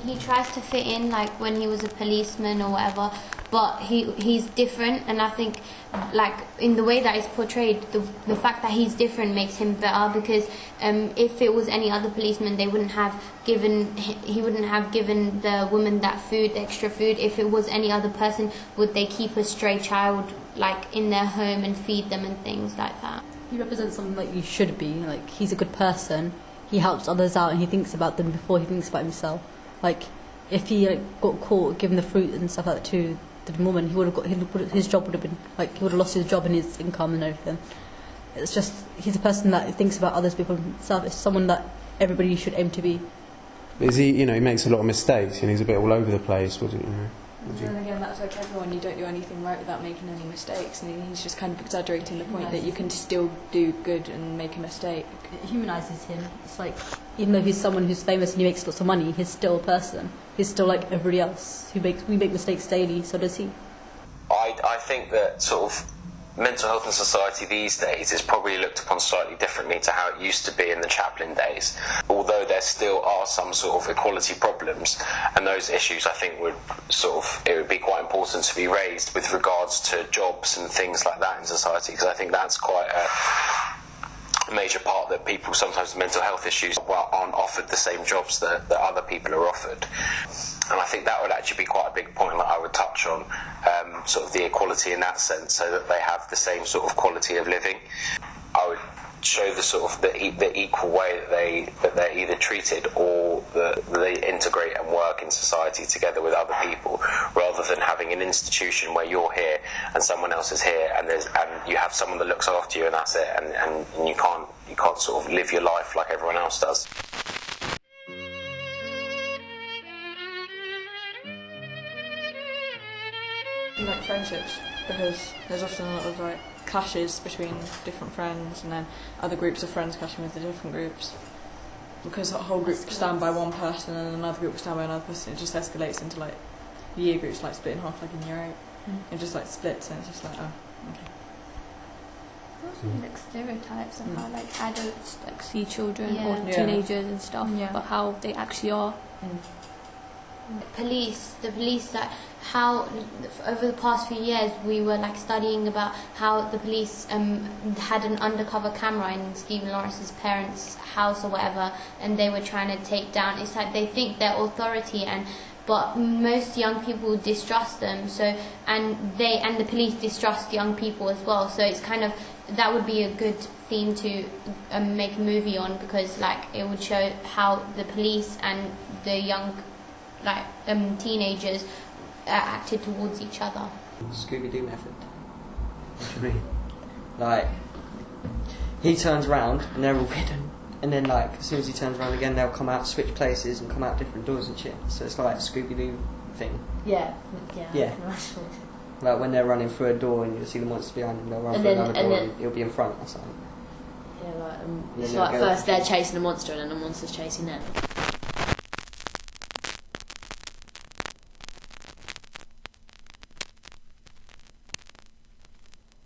He tries to fit in, like when he was a policeman or whatever, but he's different, and I think, like in the way that it's portrayed, the fact that he's different makes him better, because if it was any other policeman, he wouldn't have given the woman that food, extra food. If it was any other person, would they keep a stray child like in their home and feed them and things like that? He represents something like you should be. Like, he's a good person. He helps others out and he thinks about them before he thinks about himself. Like, if he got caught giving the fruit and stuff like that to the woman, his job would have been like, he would have lost his job and his income and everything. It's just, he's a person that thinks about others before himself. It's someone that everybody should aim to be. Is he? He makes a lot of mistakes and he's a bit all over the place. And again, that's like everyone. You don't do anything right without making any mistakes, and he's just kind of exaggerating the point that you can still do good and make a mistake. It humanises him. It's like, even though he's someone who's famous and he makes lots of money, he's still a person. He's still like everybody else. We make mistakes daily, so does he. I think that sort of mental health in society these days is probably looked upon slightly differently to how it used to be in the Chaplin days. Although there still are some sort of equality problems, and those issues I think it would be quite important to be raised with regards to jobs and things like that in society, because I think that's quite a major part, that people sometimes with mental health issues aren't offered the same jobs that other people are offered. And I think that would actually be quite a big point that I would touch on, sort of the equality in that sense, so that they have the same sort of quality of living. I would show the sort of the equal way that they're either treated or that they integrate and work in society together with other people, rather than having an institution where you're here and someone else is here, and you have someone that looks after you and that's it, and you can't sort of live your life like everyone else does. Like friendships, because there's often a lot of like clashes between different friends, and then other groups of friends clashing with the different groups, because a whole group stand by one person and another group stand by another person. It just escalates into like year groups like split in half, like in year 8. It just like splits, and it's just like, oh, okay. Like stereotypes of how like adults like see children or Yeah. teenagers and stuff, but how they actually are. The police, like how over the past few years we were like studying about how the police had an undercover camera in Stephen Lawrence's parents' house or whatever, and they were trying to take down. It's like they think they're authority, but most young people distrust them. So and the police distrust young people as well. So it's kind of, that would be a good theme to make a movie on, because like it would show how the police and the young teenagers acted towards each other. Scooby-Doo method. What do you mean? Like, he turns around and they're all hidden, and then like as soon as he turns around again, they'll come out, switch places and come out different doors and shit. So it's like a Scooby-Doo thing. Yeah. Like when they're running through a door and you'll see the monster behind them, they'll run through another door and it'll be in front or something. Yeah, it's like first they're chasing the monster and then the monster's chasing them.